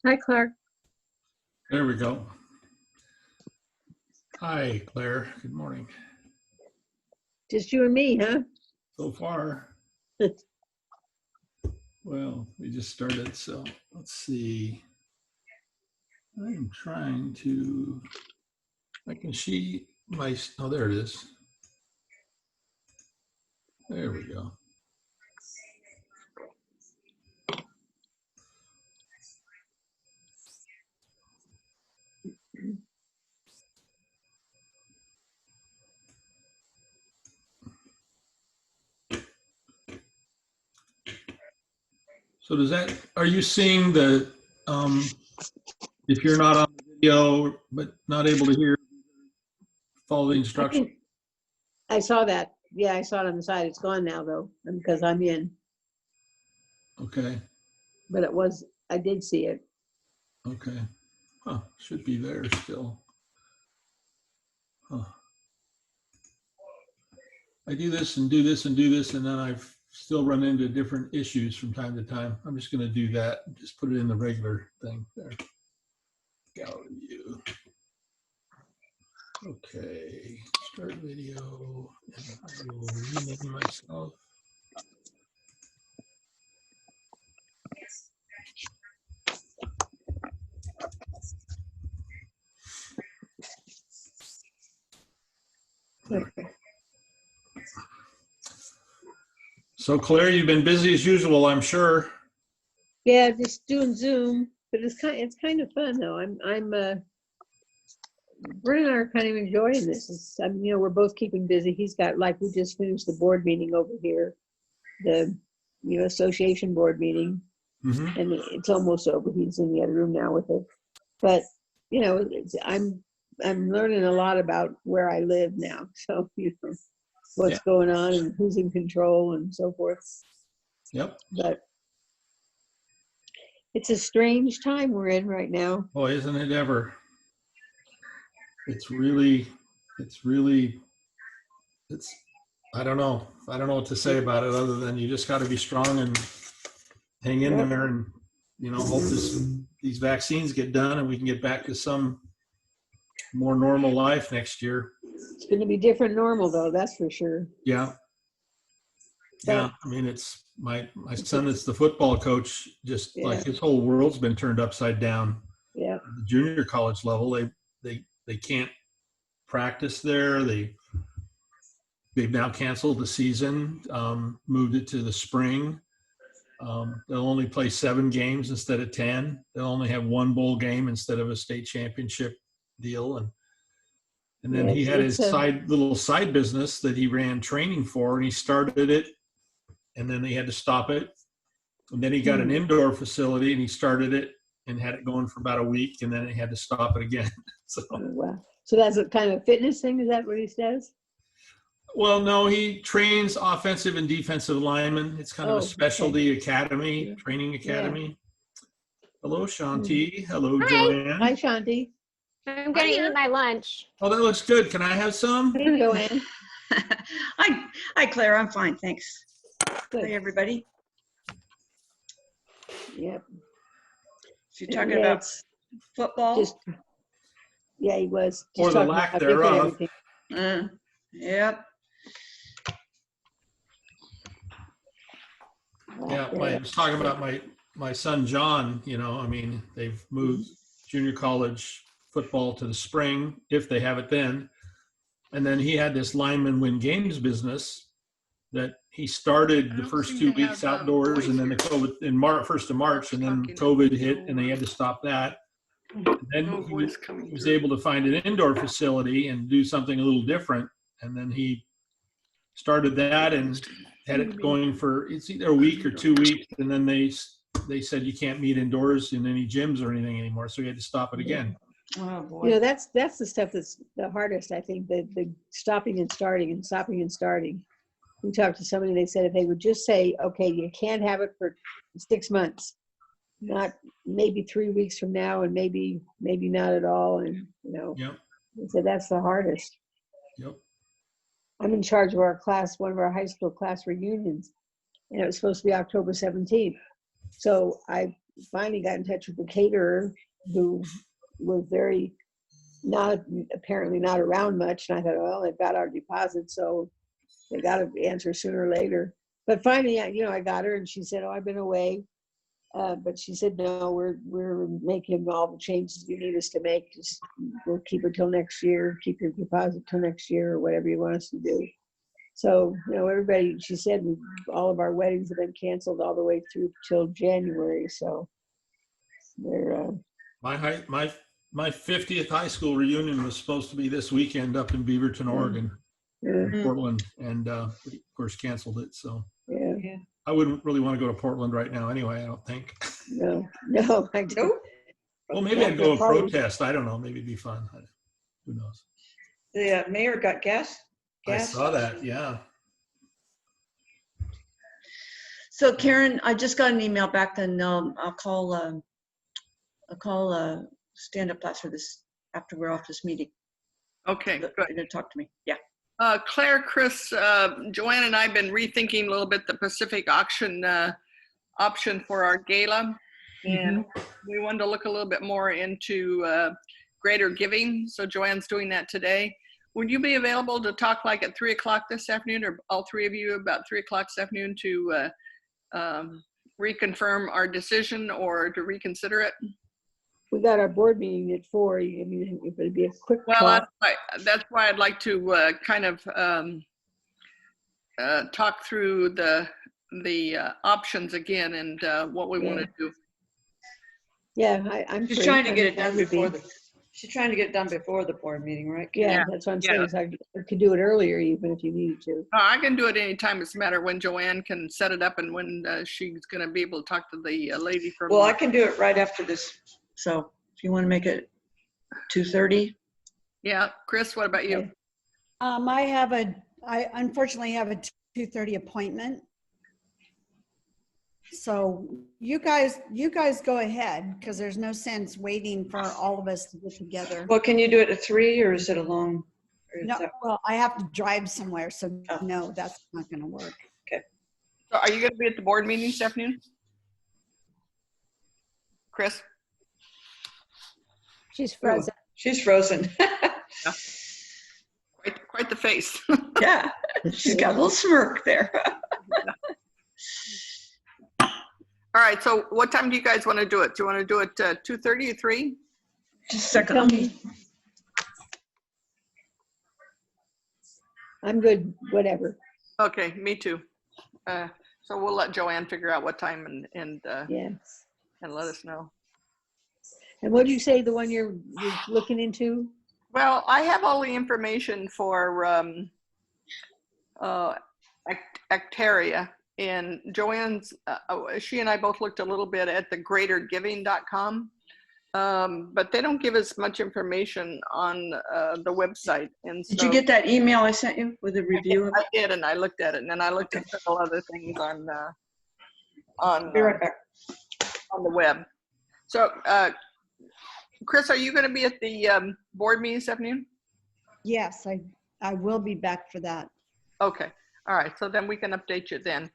Hi, Clark. There we go. Hi, Claire. Good morning. Just you and me, huh? So far, well, we just started, so let's see. I'm trying to, I can see my, oh, there it is. There we go. So does that, are you seeing the, if you're not on the video, but not able to hear, follow the I instructions? think I saw that. Yeah, I saw it on the side. It's gone now, though, because I'm in. Okay, But I did see it. okay. Huh, should be there still. Huh. I do this and do this and do this, and then I've still run into different issues from time to time. I'm just going to do that. Just put it in the regular thing there. Gallery view. Okay, start video. And I will rename myself. Okay. So Claire, you've been busy as usual, I'm sure. Yeah, just doing Zoom, but it's kind of fun though. Brent and I are kind of enjoying this. We're both keeping busy. He's got, like, we just finished the board meeting over here, the association board meeting, and it's almost over. He's in the other room now with it. But I'm learning a lot about where I live now. So what's going on and who's in control and so forth. Yep. But it's a strange time we're in right now. Oh, isn't it ever? It's really, I don't know. I don't know what to say about it other than you just got to be strong and hang in there and, hope these vaccines get done and we can get back to some more normal life next year. It's going to be different normal though, that's for sure. Yeah. Yeah. I mean, it's my son is the football coach, just like his whole world's been turned upside down. Yeah. The junior college level, they can't practice there. They've now canceled the season, moved it to the spring. They'll only play 7 games instead of 10. They'll only have 1 bowl game instead of a state championship deal. And then he had his little side business that he ran training for, and he started it, and then he had to stop it. And then he got an indoor facility, and he started it and had it going for about a week, and then he had to stop it again. Wow. So that's a kind of fitness thing. Is that what he says? Well, no, he trains offensive and defensive linemen. It's kind of a specialty academy, training academy. Yeah. Hello, Shanti. Hello, Hi. Joanne. Hi, Shanti. I'm going to eat my lunch. Oh, that looks good. Can I have some? Hey, Joanne. Hi, Claire. I'm fine, thanks. Good. Hi, everybody. Yep. So you're talking about football? He was. Or the lack thereof. Yep. Yeah, I was talking about my son, John, they've moved junior college football to the spring, if they have it then. And then he had this lineman win games business that he started the first 2 weeks outdoors, and then the COVID in first of March, and then COVID hit and they had to stop that. And then he was able to find an indoor facility and do something a little different. And then he started that and had it going for, it's either a week or 2 weeks. And then they said you can't meet indoors in any gyms or anything anymore. So he had to stop it again. Oh, boy. That's the stuff that's the hardest, I think, the stopping and starting and stopping and starting. We talked to somebody, they said if they would just say, okay, you can't have it for 6 months, not maybe 3 weeks from now, and maybe not at all. And, Yep. They said that's the hardest. Yep. I'm in charge of our class, one of our high school class reunions, and it was supposed to be October 17th. So I finally got in touch with the caterer, who was apparently not around much. And I thought, well, they've got our deposit, so they got to answer sooner or later. But finally, I got her, and she said, "Oh, I've been away." But she said, "No, we're making all the changes you need us to make. Just we'll keep her till next year. Keep your deposit till next year, or whatever you want us to do." So, everybody, she said, all of our weddings have been canceled all the way through till January. So they're My 50th high school reunion was supposed to be this weekend up in Beaverton, Oregon, Portland, and of course canceled it. So yeah. I wouldn't really want to go to Portland right now anyway, I don't think. No, I don't. Nope. Well, maybe I'd go and protest. I don't know. Maybe it'd be fun. Who knows? The mayor got gas. I saw that. Yeah. So Karen, I just got an email back. Then I'll call Stand Up Class for this after we're off this meeting. Okay, They're good. going to talk to me. Yeah. Claire, Chris, Joanne and I have been rethinking a little bit the Pacific auction option for our gala. And we wanted to look a little bit more into greater giving. So Joanne's doing that today. Would you be available to talk like at 3 o'clock this afternoon, or all three of you about 3 o'clock this afternoon, to reconfirm our decision or to reconsider it? We got our board meeting at 4. I mean, if it'd be a quick Well, talk. that's why I'd like to kind of talk through the options again and what we want to do. Yeah, I'm She's free. trying to get it I done would be. She's trying to get it done before the board meeting, right? Yeah, that's what I'm saying. So I could do it earlier even if you needed to. I can do it anytime. It's a matter when Joanne can set it up and when she's going to be able to talk to the lady from. Well, I can do it right after this. So if you want to make it 2:30. Yeah, Chris, what about you? I unfortunately have a 2:30 appointment. So you guys go ahead, because there's no sense waiting for all of us to get together. Well, can you do it at 3, or is it a long? Or is No, that- well, I have to drive somewhere, so Oh. no, that's not going to work. So are you going to be at the board meeting this afternoon? Chris? She's frozen. She's frozen. Quite the face. Yeah, she's got a little smirk there. All right, so what time do you guys want to do it? Do you want to do it 2:30 or 3? Just a second. Tell me. I'm good, whatever. Okay, me too. So we'll let Joanne figure out what time and Yeah. let us know. And what did you say, the one you're looking into? Well, I have all the information for Actaria, and Joanne's, she and I both looked a little bit at the greatergiving.com, but they don't give us much information on the website. And so, Did you get that email I sent you with a review? I did, and I looked at it, and then I looked at several other things on Be right back. on the web. So, Chris, are you going to be at the board meeting this afternoon? Yes, I will be back for that. Okay. All right. So then we can update you then.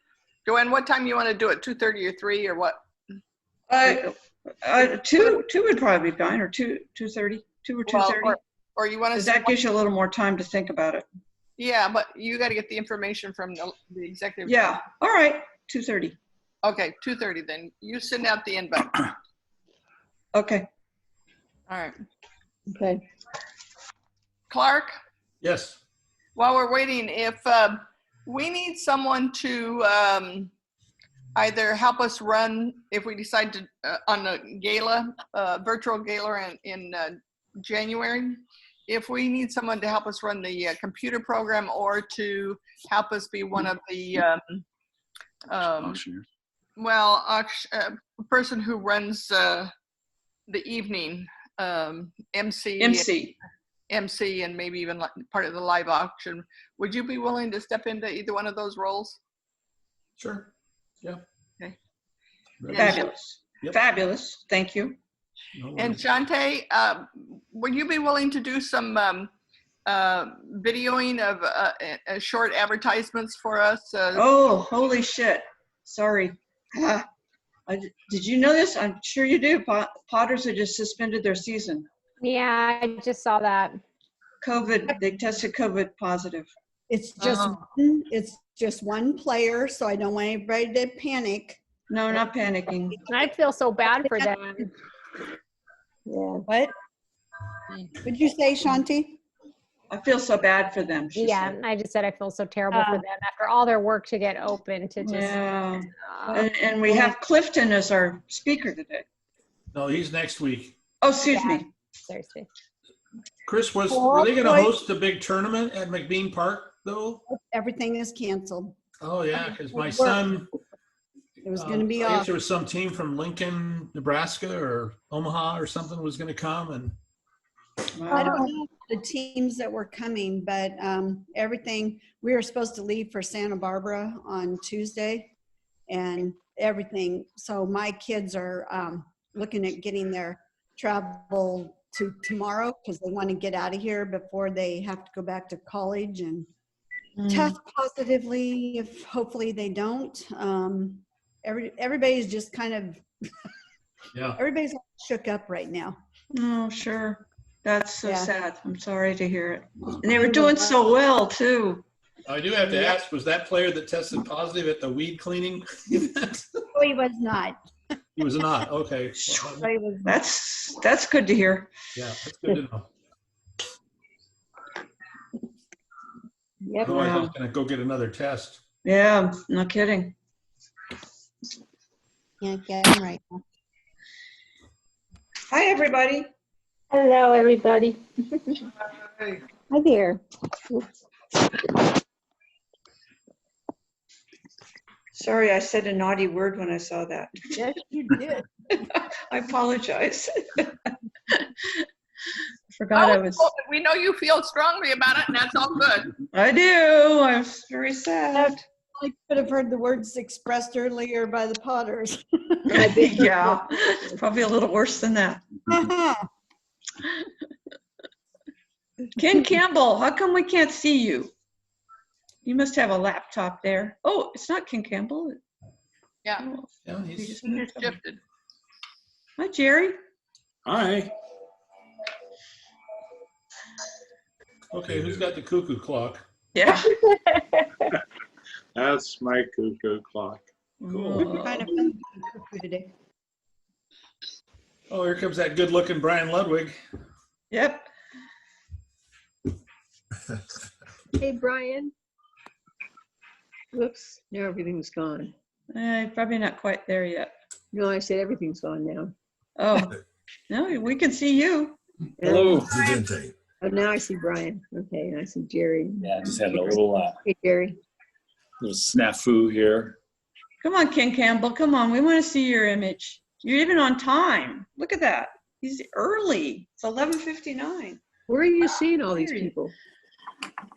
Joanne, what time you want to do it? 2:30 or 3 or what? 2 would probably be fine, or 2:30, 2 or 2:30. Well, or you want Because to? that gives you a little more time to think about it. Yeah, but you got to get the information from the executive. Yeah. All right. 2:30. Okay. 2:30 then. You send out the invite. Okay. All right. Okay. Clark, Yes. while we're waiting, if we need someone to either help us run, if we decide to on a gala, virtual gala in January, if we need someone to help us run the computer program, or to help us be one of the person who runs the evening, MC, and maybe even like part of the live auction, would you be willing to step into either one of those roles? Sure. Yeah. Okay. Fabulous. Yep. Fabulous. Thank you. No And worries. Shante, would you be willing to do some videoing of short advertisements for us? Oh, holy shit. Sorry. Ah, Did you know this? I'm sure you do. Potters have just suspended their season. Yeah, I just saw that. They tested COVID positive. It's just Oh. it's just one player, so I don't want anybody to panic. No, not panicking. I feel so bad for them. Yeah. What? What'd you say, Shanti? I feel so bad for them. She Yeah, said. I just said I feel so terrible for them after all their work to get open to just. Yeah. uh, And we have Clifton as our speaker today. No, he's next week. Oh, excuse Yeah. me. Thursday. Chris, were they going to host a big tournament at McBean Park though? Everything is canceled. Oh yeah, because my son. It was going to be I guess off. there was some team from Lincoln, Nebraska, or Omaha, or something was going to come, and I don't know the teams that were coming, but everything, we were supposed to leave for Santa Barbara on Tuesday and everything. So my kids are looking at getting their travel to tomorrow because they want to get out of here before they have to go back to college and test positively if hopefully they don't. Everybody's just kind of, yeah. everybody's shook up right now. Oh, sure. That's so Yeah. sad. I'm sorry to hear it. And they were doing so well too. I do have to ask: was that player that tested positive at the weed cleaning event? No, he was not. He was not. Okay. No, he was not. That's good to hear. Yeah, that's good to know. Yep. Otherwise, I was going to go get another test. Yeah, no kidding. Can't get him right now. Hi, everybody. Hello, everybody. Hi there. Sorry, I said a naughty word when I saw that. Yes, you did. I apologize. Forgot I was. We know you feel strongly about it, and that's all good. I do. I was very sad. I could have heard the words expressed earlier by the Potters. Yeah, it's probably a little worse than that. Ken Campbell, how come we can't see you? You must have a laptop there. Oh, it's not Ken Campbell. Yeah, Oh, Yeah, he he's just you moved just on. shifted. Hi, Jerry. Hi. okay. Who's got the cuckoo clock? Yeah. That's my cuckoo clock. Cool. Kind of fun today. Oh, here comes that good-looking Brian Ludwig. Yep. Hey, Brian. Whoops, now everything's gone. Probably not quite there yet. No, I said everything's gone now. Oh, no, we can see you. Hello. Oh, now I see Brian. Okay, and I see Jerry. Yeah, just had a little Hey, Jerry. snafu here. Come on, Ken Campbell. Come on. We want to see your image. You're even on time. Look at that. He's early. It's 11:59. Where are you seeing all these people?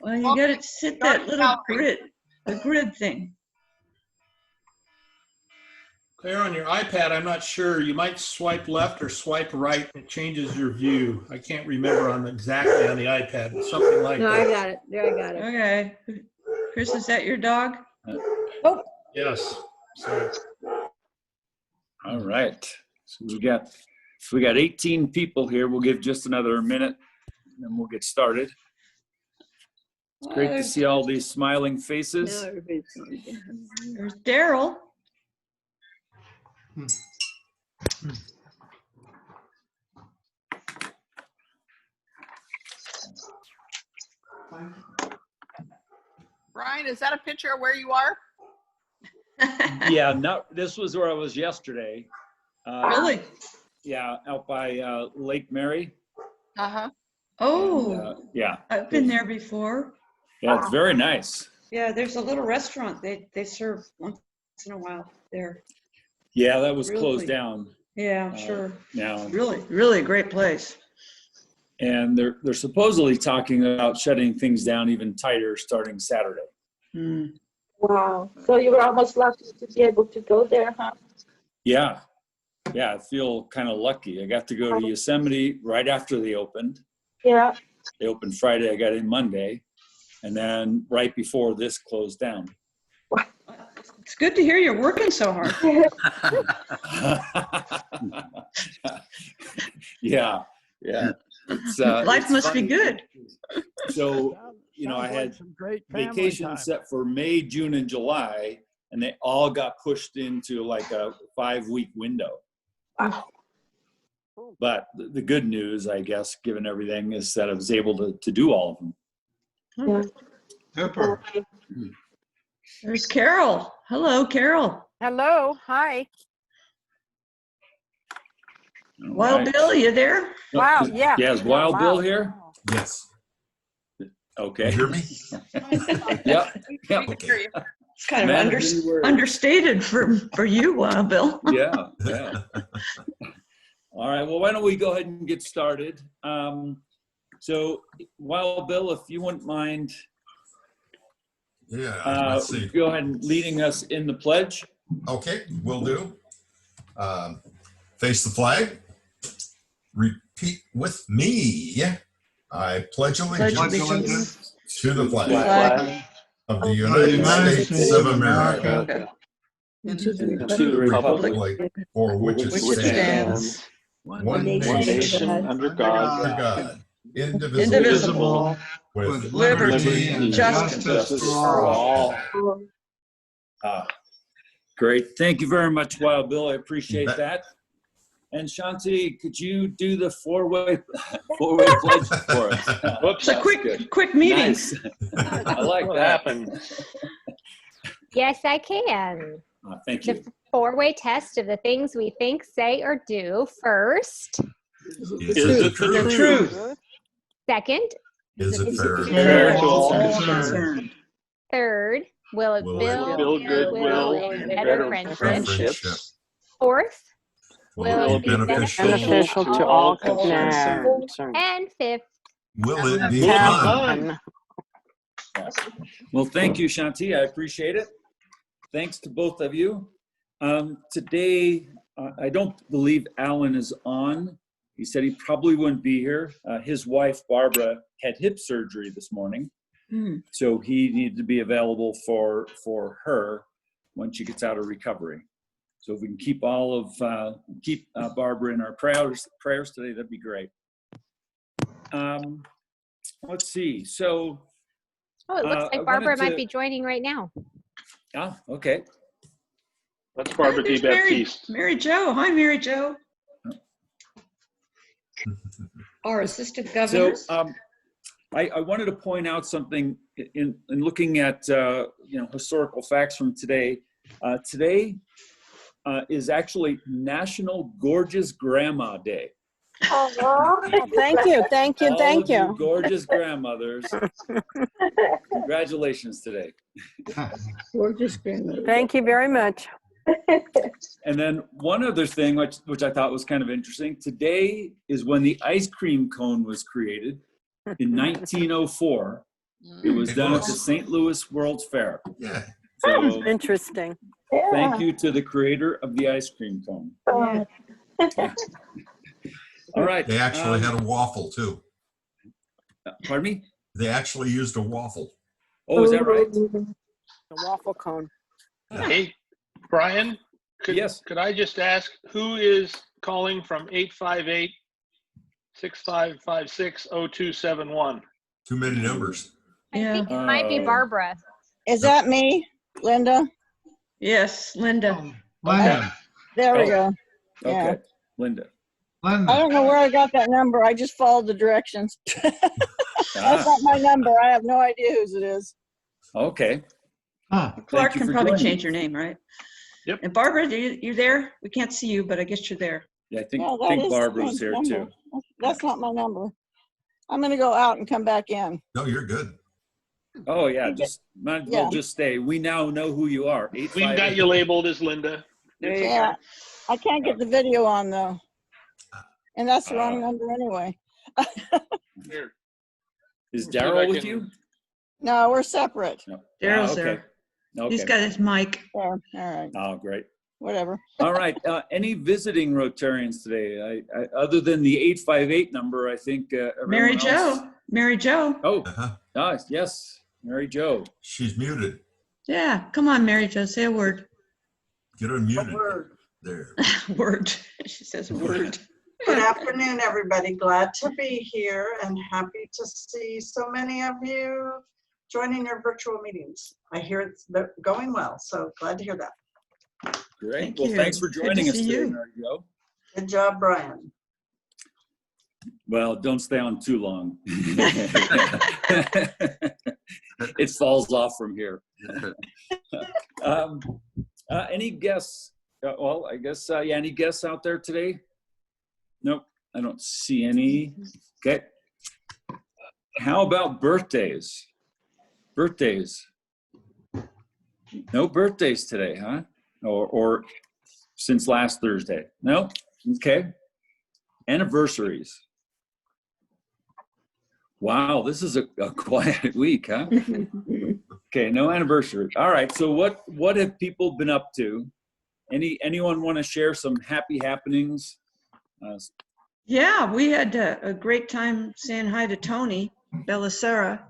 Well, you got to sit that little grid, the grid thing. Claire, on your iPad, I'm not sure. You might swipe left or swipe right. It changes your view. I can't remember exactly on the iPad, but something like No, I that. got it. There, I got it. Okay. Chris, is that your dog? Yes. Sorry. All right. So we got 18 people here. We'll give just another minute and then we'll get started. It's great to see all these smiling Now faces. everybody's gone. There's Daryl. Brian, is that a picture of where you are? Yeah, this was where I was yesterday. Really? Yeah, out by Lake Mary. Uh-huh. Oh, Yeah. I've been there before. Yeah, it's very nice. Yeah, there's a little restaurant they serve once in a while there. Yeah, that was Really? closed down Yeah, sure. now. Really a great place. And they're supposedly talking about shutting things down even tighter starting Saturday. Hmm. Wow. So you were almost lucky to be able to go there, huh? Yeah. Yeah, I feel kind of lucky. I got to go to Yosemite right after they opened. Yeah. They opened Friday, I got in Monday. And then right before this closed down. It's good to hear you're working so hard. Yeah, yeah. Life It's must be funny. good. So, I had vacation set for May, June, and July, and they all got pushed into like a 5-week window. Wow. But the good news, I guess, given everything, is that I was able to do all of them. Yeah. Super. There's Carol. Hello, Carol. Hello, hi. All Wild right. Bill, you there? Wow, yeah. Yeah, is Wild Bill here? Yes. Okay. You hear me? Yep. Yep. Okay. It's kind of Man of many words. understated for you, Wild Bill. Yeah, yeah. All right, well, why don't we go ahead and get started? So, Wild Bill, if you wouldn't mind Yeah, let's see. go ahead and leading us in the pledge. Okay, will do. Face the flag. Repeat with me. I pledge allegiance to the flag of the United States of America And to the And to the republic for which it stands, one nation under God, under God, Indivisible, with liberty and and justice for all. Great. Thank you very much, Wild Bill. I appreciate bet. that. And Shanti, could you do the four-way pledge for us? Whoops. it's a quick meeting. Nice. I like What that. happened? Yes, I can. Thank you. The four-way test of the things we think, say, or do. First. Is Is it it true? the truth? Second. Is it fair? Fair to all Concerned. concerned. Third. Will it Will it build Build goodwill and and better better friendships? friendships. Fourth. Will it be beneficial? Beneficial to all concerned. And fifth. Will it be Will it be fun? fun? Well, thank you, Shanti. I appreciate it. Thanks to both of you. Today, I don't believe Alan is on. He said he probably wouldn't be here. His wife, Barbara, had hip surgery this morning. So he needed to be available for her when she gets out of recovery. So if we can keep Barbara in our prayers today, that'd be great. Let's see. So, Oh, it looks I like Barbara wanted might to- be joining right now. Okay. That's Barbara D. There's Mary, Baptiste. Mary Jo. Hi, Mary Jo. Our assistant So governor. I wanted to point out something in looking at historical facts from today. Today is actually National Gorgeous Grandma Day. Oh, thank you, thank you, All thank of you you. gorgeous grandmothers. Congratulations today. Gorgeous grandmother. Thank you very much. And then one other thing, which I thought was kind of interesting. Today is when the ice cream cone was created in 1904. It was done at the St. Louis World's Fair. Yeah. So Interesting. thank you to the creator of the ice cream cone. Yeah. All right. They actually had a waffle too. Pardon me? They actually used a waffle. Oh, is that right? The waffle cone. Hey, Brian, Yes. could I just ask, who is calling from 858-6556-0271? Too many numbers. I Yeah. think it might be Oh. Barbara. Is that me, Linda? Yes, Linda. Linda, There we Oh. go. Yeah. Okay. Linda. I Linda. don't know where I got that number. I just followed the directions. That's not my number. I have no idea whose it is. Okay. Huh. Clark you can for probably joining. change your name, right? Yep. And Barbara, you there? We can't see you, but I guess you're there. Yeah, I think, Yeah, that is Barbara's my here number. too. That's not my number. I'm going to go out and come back in. No, you're good. Oh, yeah. Just might as well Yeah. just stay. We now know who you are. We've got you labeled as Linda. It's okay. Yeah. I can't get the video on though. And that's the wrong number anyway. Here. Is See if I Daryl with can- you? No, we're separate. No. Daryl's okay. there. Okay. He's got his mic. There. All right. Oh, great. Whatever. All right. Any visiting Rotarians today? I other than the 858 number, I think Mary everyone else- Jo. Mary Jo. Oh, Uh-huh. yes. Mary Jo. She's muted. Yeah, come on, Mary Jo, say a word. Get her muted. There. Word. She says a word. Good afternoon, everybody. Glad to be here and happy to see so many of you joining your virtual meetings. I hear it's going well, so glad to hear that. Great. Well, thanks for joining us today, Mary Jo. Good job, Brian. Well, don't stay on too long. It falls off from here. Any guests? Well, I guess, yeah, any guests out there today? Nope, I don't see any. Okay. How about birthdays? Birthdays? No birthdays today, huh? Or since last Thursday? No? Okay. Anniversaries. Wow, this is a quiet week, huh? Okay, no anniversary. All right, so what have people been up to? Anyone want to share some happy happenings? Yeah, we had a great time saying hi to Tony Bellicera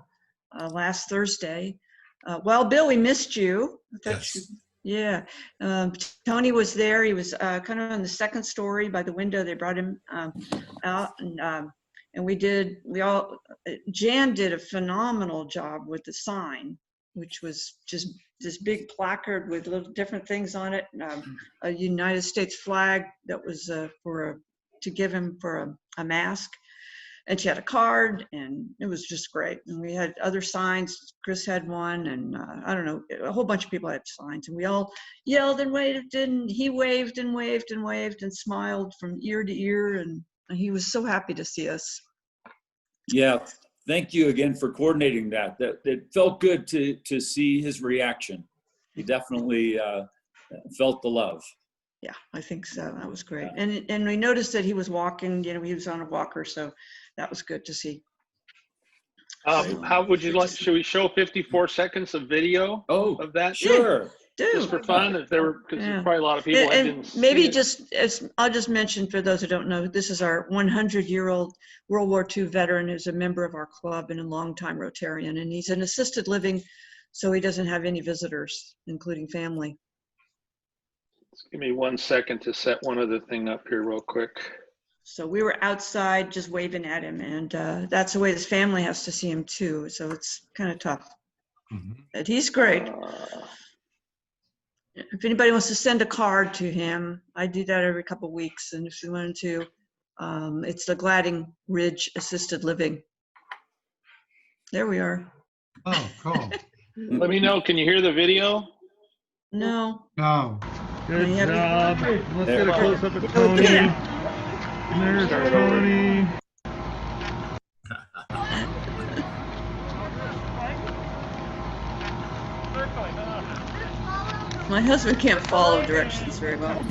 last Thursday. Well, Bill, we missed you. Yes. Yeah, Tony was there. He was kind of on the second story by the window. They brought him out, and Jan did a phenomenal job with the sign, which was just this big placard with little different things on it. A United States flag that was to give him for a mask. And she had a card, and it was just great. And we had other signs. Chris had one, and I don't know, a whole bunch of people had signs. And we all yelled and waved, and he waved and waved and waved and smiled from ear to ear. And he was so happy to see us. Yeah, thank you again for coordinating that. It felt good to see his reaction. He definitely felt the love. Yeah, I think so. That was great. And we noticed that he was walking, he was on a walker, so that was good to see. How would you like, should we show 54 seconds of video of that? Sure. Just for fun, if there were, because there's probably a lot of people that didn't see maybe it. I'll just mention for those who don't know, this is our 100-year-old World War II veteran who's a member of our club and a longtime Rotarian, and he's in assisted living, so he doesn't have any visitors, including family. Just give me 1 second to set one other thing up here real quick. So we were outside just waving at him, and that's the way his family has to see him too, so it's kind of tough. But he's great. If anybody wants to send a card to him, I do that every couple of weeks, and if you wanted to, it's the Gladding Ridge Assisted Living. There we are. Oh, cool. Let me know, can you hear the video? No. No. Good You have to- job. Let's get a Yeah. close up of Tony. And there's Tony. My husband can't follow directions very well.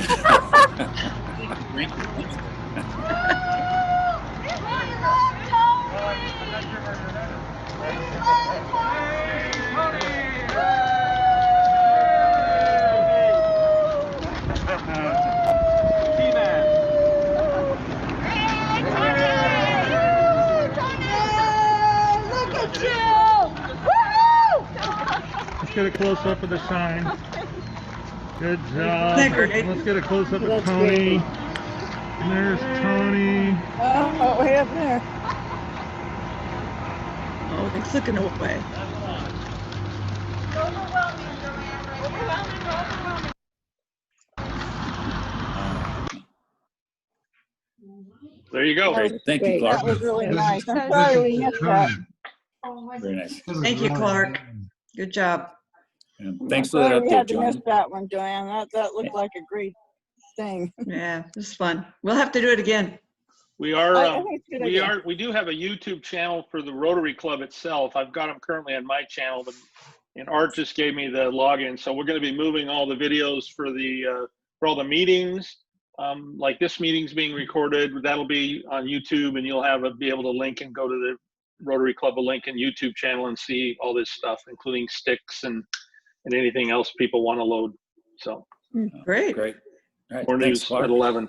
Let's get a close up of the sign. Good job. Isn't that great? Let's get a close up of That's Tony. great. And there's Tony. Oh, way up there. Oh, they're clicking away. There you go. Great. Thank you, Clark. That was really nice. I'm So sorry we missed that. Very nice. Thank you, Clark. Good job. And thanks for Sorry that we update, had to miss John. that one, Joanne. That looked like a great thing. Yeah, it was fun. We'll have to do it again. We are, I think it's a good idea. we do have a YouTube channel for the Rotary Club itself. I've got them currently on my channel, but, and Art just gave me the login. So we're going to be moving all the videos for all the meetings. Like this meeting's being recorded, that'll be on YouTube, and you'll be able to link and go to the Rotary Club Lincoln YouTube channel and see all this stuff, including sticks and anything else people want to load. So Great. Great. All right. more Thanks, news Clark. at 11.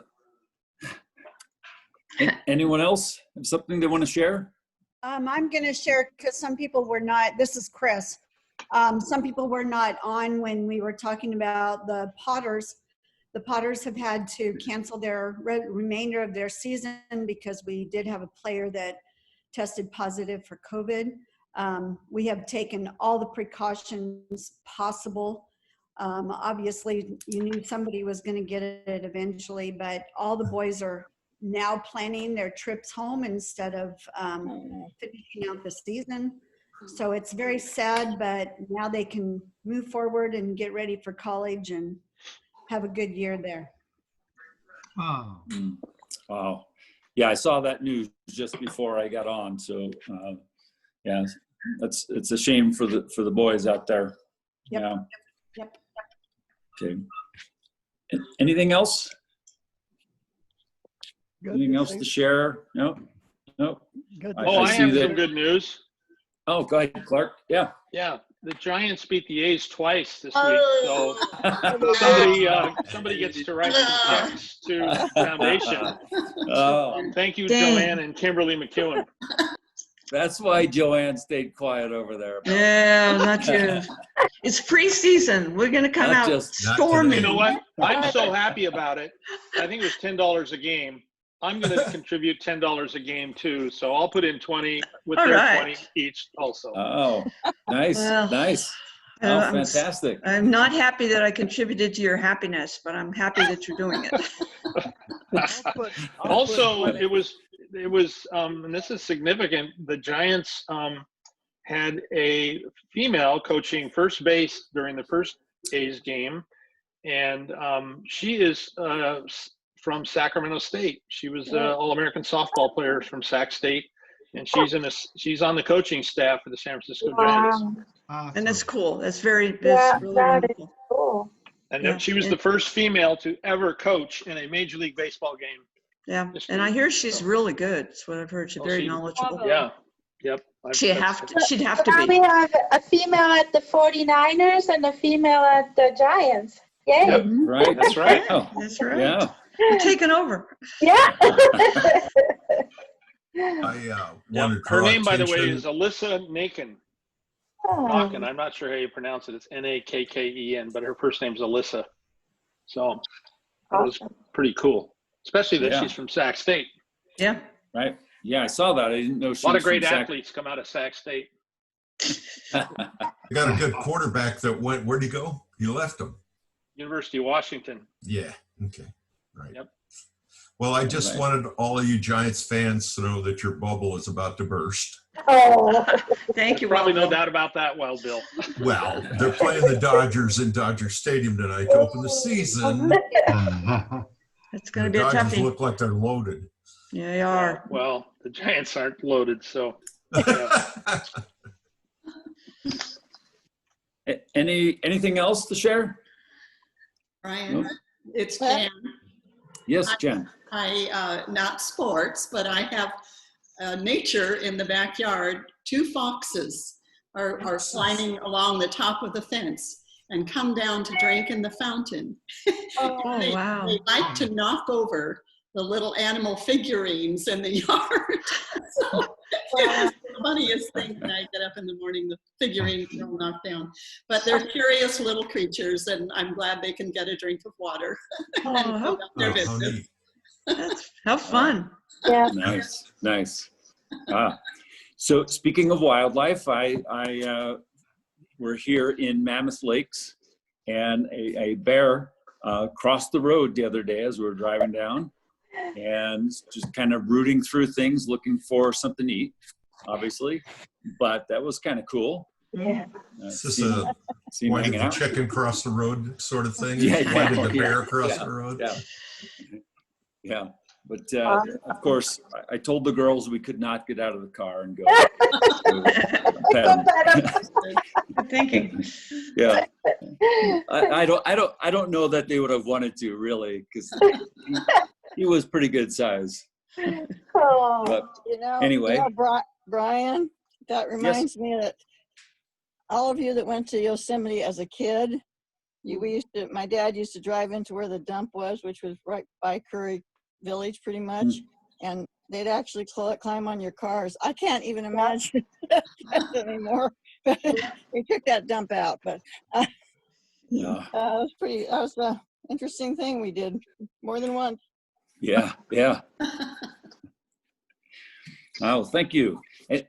Anyone else have something they want to share? I'm going to share because some people were not. This is Chris. Some people were not on when we were talking about the Potters. The Potters have had to cancel their remainder of their season because we did have a player that tested positive for COVID. We have taken all the precautions possible. Obviously, you knew somebody was going to get it eventually, but all the boys are now planning their trips home instead of finishing out the season. So it's very sad, but now they can move forward and get ready for college and have a good year there. Wow. Yeah, I saw that news just before I got on. So yeah, it's a shame for the boys out there. Yep. Yeah. Yep. Okay. Anything else? Anything else to share? No. Oh, I have some good news. Oh, go ahead, Clark. Yeah. Yeah, the Giants beat the A's twice this week, so somebody gets to write some checks to the foundation. Thank you, Joanne and Kimberly McEwen. That's why Joanne stayed quiet over there. Yeah, not you. It's preseason. We're going to come out storming. You know what? I'm so happy about it. I think it was $10 a game. I'm going to contribute $10 a game too, so I'll put in 20 with All their right. 20 each also. Oh, nice, Well, nice. Oh, fantastic. I'm not happy that I contributed to your happiness, but I'm happy that you're doing it. Also, it was, and this is significant, the Giants had a female coaching first base during the first A's game, and she is from Sacramento State. She was an All-American softball player from Sac State, and she's on the coaching staff for the San Francisco Giants. And that's cool. That's really that wonderful. is cool. And she was the first female to ever coach in a Major League Baseball game. Yeah, and I hear she's really good. That's what I've heard. She's very knowledgeable. Yeah, yep. She'd have to Now be. we have a female at the 49ers and a female at the Giants. Yay. Yep, right. That's right. Oh, that's right. Yeah. We're taking over. Yeah. Her name, by the way, is Alyssa Naken. Oh. Naken. I'm not sure how you pronounce it. It's Nakken, but her first name's Alyssa. So that was pretty cool, especially that she's from Sac State. Yeah. Right. Yeah, I saw that. I didn't know she A lot was of great from athletes come out of Sac State. You got a good quarterback that went, where'd he go? He left him. University of Washington. Yeah. Okay. Right. Yep. Well, I just wanted all of you Giants fans to know that your bubble is about to burst. Oh. Thank you. Probably no doubt about that, Wild Bill. Well, they're playing the Dodgers in Dodger Stadium tonight to open the season. It's going to The be a Dodgers toughie. look like they're loaded. Yeah, they are. Well, the Giants aren't loaded, so. Anything else to share? Brian, No? it's Jan. Yes, Jen. I not sports, but I have nature in the backyard. 2 foxes are sliding along the top of the fence and come down to drink in the fountain. Oh, they like to knock over the little animal figurines in the yard. So it's the funniest thing when I get up in the morning, the figurines are all knocked down. But they're curious little creatures, and I'm glad they can get a drink of water. And go about their business. How fun. Yeah. Nice, nice. So speaking of wildlife, we're here in Mammoth Lakes, and a bear crossed the road the other day as we were driving down, and just kind of rooting through things, looking for something to eat, obviously. But that was kind of cool. Yeah. Is this why did the chicken cross the road sort of thing? Why did the bear cross the road? Yeah. But of course, I told the girls we could not get out of the car and go. Good thinking. Yeah. I don't know that they would have wanted to, really, because he was pretty good size. Oh. But anyway. Brian, that reminds me that all of you that went to Yosemite as a kid, my dad used to drive into where the dump was, which was right by Curry Village pretty much, and they'd actually climb on your cars. I can't even imagine that anymore. We took that dump out, but Yeah. that was an interesting thing we did more than once. Yeah. Yeah. Oh, thank you.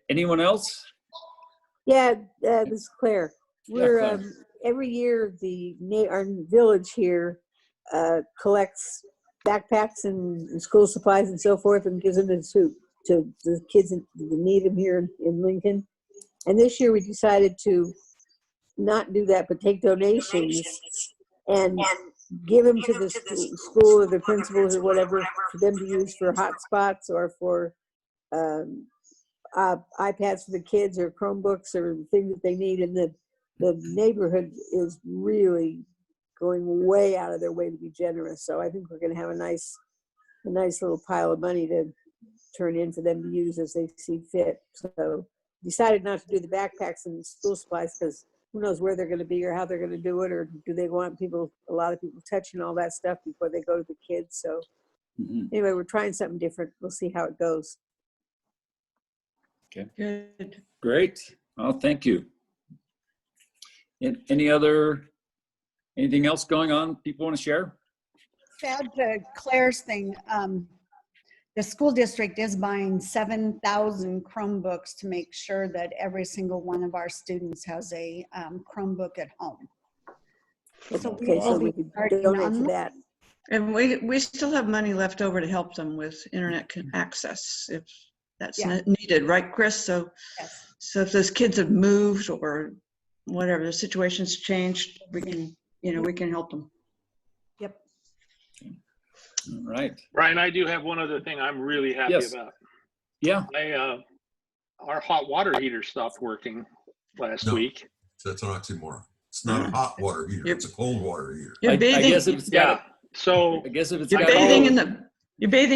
Anyone else? Yeah, this is Claire. We're Claire. every year our village here collects backpacks and school supplies and so forth and gives them to the kids that need them here in Lincoln. And this year we decided to not do that, but take donations and give them to the school or the principals or whatever for them to use for hotspots or for iPads for the kids or Chromebooks or things that they need. And the neighborhood is really going way out of their way to be generous. So I think we're going to have a nice little pile of money to turn in for them to use as they see fit. So decided not to do the backpacks and school supplies because who knows where they're going to be or how they're going to do it, or do they want a lot of people touching all that stuff before they go to the kids. So anyway, we're trying something different. We'll see how it goes. Okay. Good. Great. Well, thank you. Anything else going on people want to share? To add to Claire's thing, the school district is buying 7,000 Chromebooks to make sure that every single one of our students has a Chromebook at home. So Okay, so we could donate to that. And we still have money left over to help them with internet access if that's needed, right, Chris? So, yes. So if those kids have moved or whatever, the situation's changed, we can help them. Yep. All right. Brian, I do have one other thing I'm really happy about. Yeah. Our hot water heater stopped working last week. That's an oxymoron. It's not a hot water heater. It's a cold water heater. You're bathing. I guess if it's got So I guess if it's you're bathing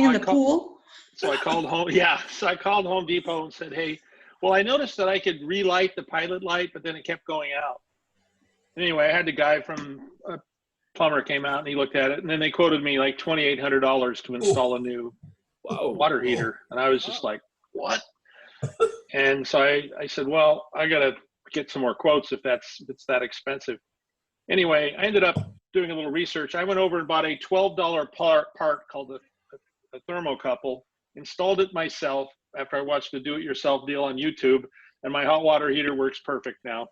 in the pool. So I called home. Yeah. So I called Home Depot and said, hey, well, I noticed that I could relight the pilot light, but then it kept going out. Anyway, I had the guy from a plumber came out and he looked at it, and then they quoted me like $2,800 to install a new water heater. And I was just like, what? And so I said, well, I got to get some more quotes if it's that expensive. Anyway, I ended up doing a little research. I went over and bought a $12 part called a thermocouple, installed it myself after I watched the do-it-yourself deal on YouTube, and my hot water heater works perfect now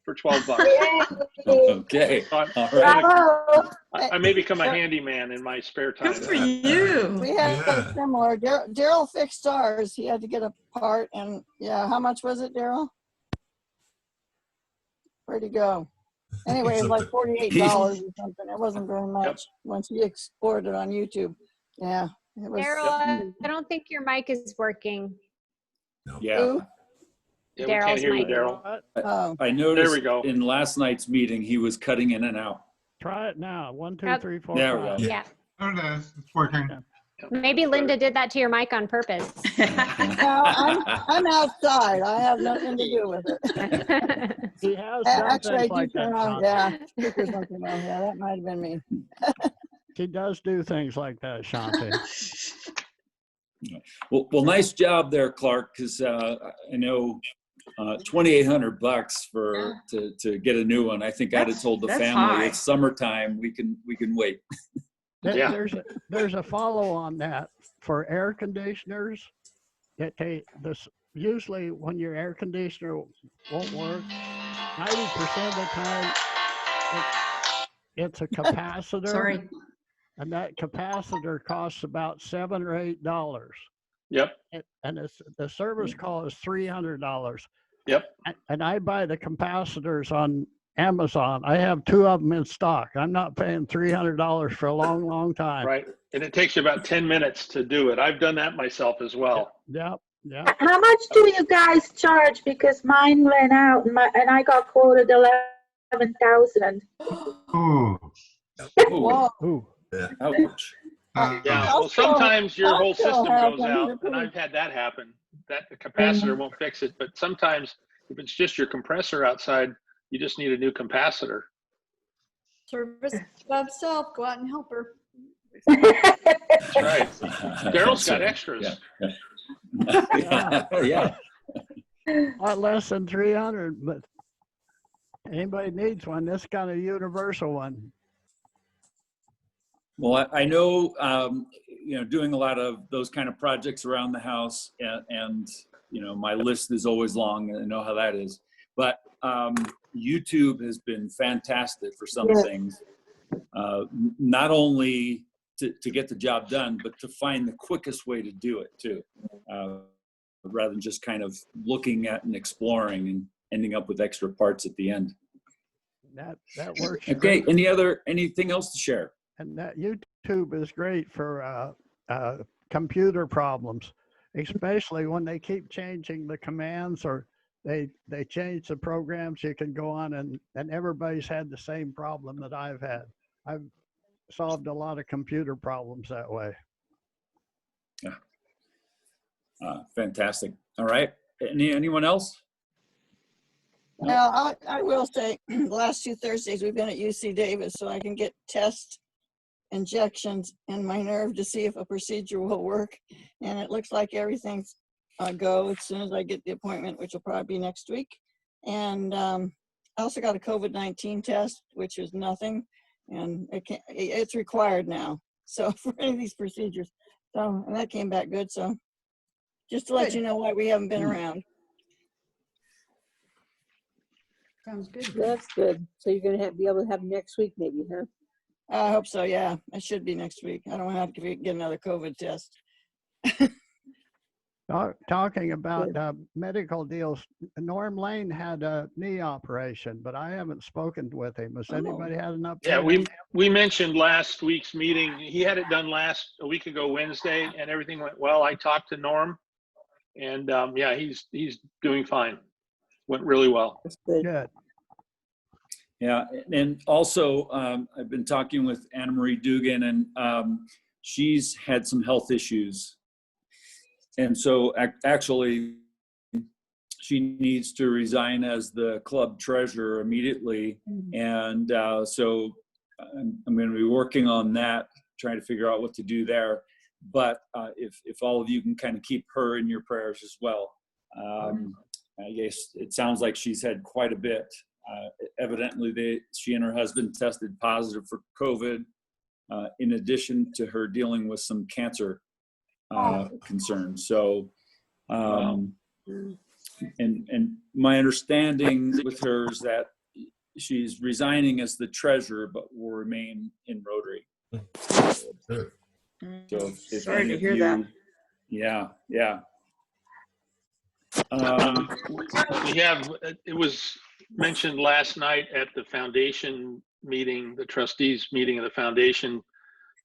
for $12. Okay. All right. I may become a handyman in my spare time. Good for you. We had a similar. Daryl fixed ours. He had to get a part, and how much was it, Daryl? Where'd he go? Anyway, it was like $48 or something. It wasn't very much once he explored it on YouTube. Yeah. It was, Daryl, I don't think your mic is working. No. Yeah. Yeah, we can't hear you, Daryl. I noticed There we go. in last night's meeting, he was cutting in and out. Try it now. 1, 2, Yep. 3, 4, There we 5. go. Yeah. There it is. It's working. Maybe Linda did that to your mic on purpose. no, I'm outside. I have nothing to do with it. He has done Actually, I things do like turn that, on. Shanti. Yeah, speaker's something on. Yeah, that might have been me. He does do things like that, Shanti. Well, nice job there, Clark, because I know $2,800 for to get a new one. I think I'd have told the That's family high. it's summertime. We can wait. Yeah. There's a follow on that for air conditioners. Usually when your air conditioner won't work, 90% of the time it's a capacitor. Sorry. And that capacitor costs about $7 or $8. Yep. And the service call is $300. Yep. And I buy the capacitors on Amazon. I have 2 of them in stock. I'm not paying $300 for a long, long time. Right. And it takes you about 10 minutes to do it. I've done that myself as well. Yep. How much do you guys charge? Because mine went out and I got quoted 11,000. Ooh. Whoa. Ooh. Yeah. Ouch. Yeah. Well, sometimes your whole system goes out, and I've had that happen. That the capacitor won't fix it. But sometimes if it's just your compressor outside, you just need a new capacitor. Service above self. Go out and help her. That's right. Daryl's got extras. Yeah. A lot less than 300, but Anybody needs one, this kind of universal one. Well, I know, doing a lot of those kind of projects around the house, and my list is always long. I know how that is. But YouTube has been fantastic for some things. Not only to get the job done, but to find the quickest way to do it too, rather than just kind of looking at and exploring and ending up with extra parts at the end. That works. Okay. Great. Anything else to share? And that YouTube is great for computer problems, especially when they keep changing the commands or they change the programs. You can go on and everybody's had the same problem that I've had. I've solved a lot of computer problems that way. Yeah. Fantastic. All right. Anyone else? Now, I will say the last 2 Thursdays we've been at UC Davis, so I can get test injections in my nerve to see if a procedure will work. And it looks like everything's go as soon as I get the appointment, which will probably be next week. And I also got a COVID-19 test, which is nothing. And it's required now. So for any of these procedures. So, and that came back good. So just to let you know why we haven't been around. Sounds good. That's good. So you're going to be able to have next week maybe, huh? I hope so, yeah. It should be next week. I don't want to have to get another COVID test. Talking about medical deals, Norm Lane had a knee operation, but I haven't spoken with him. Has anybody had an update? Yeah, we mentioned last week's meeting. He had it done a week ago Wednesday, and everything went well. I talked to Norm, and yeah, he's doing fine. Went really well. That's good. Good. Yeah, and also I've been talking with Anna Marie Dugan, and she's had some health issues. And so actually, she needs to resign as the club treasurer immediately. And so I'm going to be working on that, trying to figure out what to do there. But if all of you can kind of keep her in your prayers as well. I guess it sounds like she's had quite a bit. Evidently, she and her husband tested positive for COVID, in addition to her dealing with some cancer concerns. So, and my understanding with her is that she's resigning as the treasurer, but will remain in Rotary. Good. So if Sorry to hear that. Yeah. It was mentioned last night at the foundation meeting, the trustees meeting of the foundation,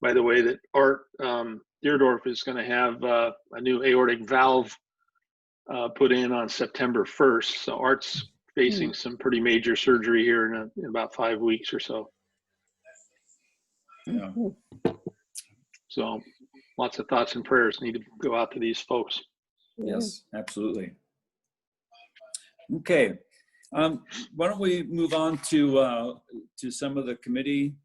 by the way, that Art Deerdorf is going to have a new aortic valve put in on September 1st. So Art's facing some pretty major surgery here in about 5 weeks or so. Yeah. So lots of thoughts and prayers need to go out to these folks. Yes, absolutely. Okay. Why don't we move on to some of the committee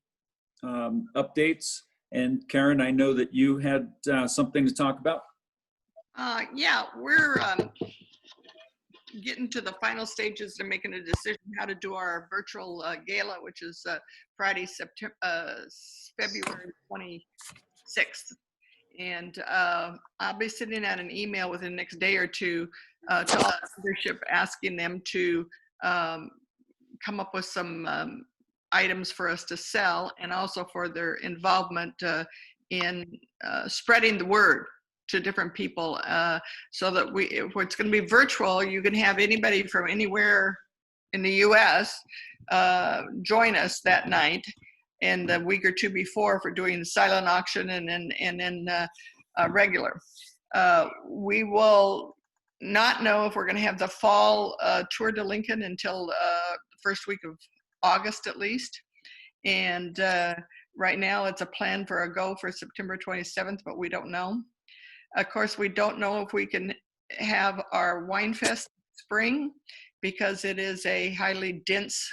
updates? And Karen, I know that you had something to talk about. Yeah, we're getting to the final stages of making a decision how to do our virtual gala, which is Friday, February 26th. And I'll be sending out an email within the next day or two to all the leadership, asking them to come up with some items for us to sell, and also for their involvement in spreading the word to different people, so that if it's going to be virtual, you can have anybody from anywhere in the U.S. Join us that night, and the week or two before for doing the silent auction and then regular. We will not know if we're going to have the fall tour de Lincoln until the first week of August at least. And right now it's a plan for a go for September 27th, but we don't know. Of course, we don't know if we can have our Wine Fest spring, because it is a highly dense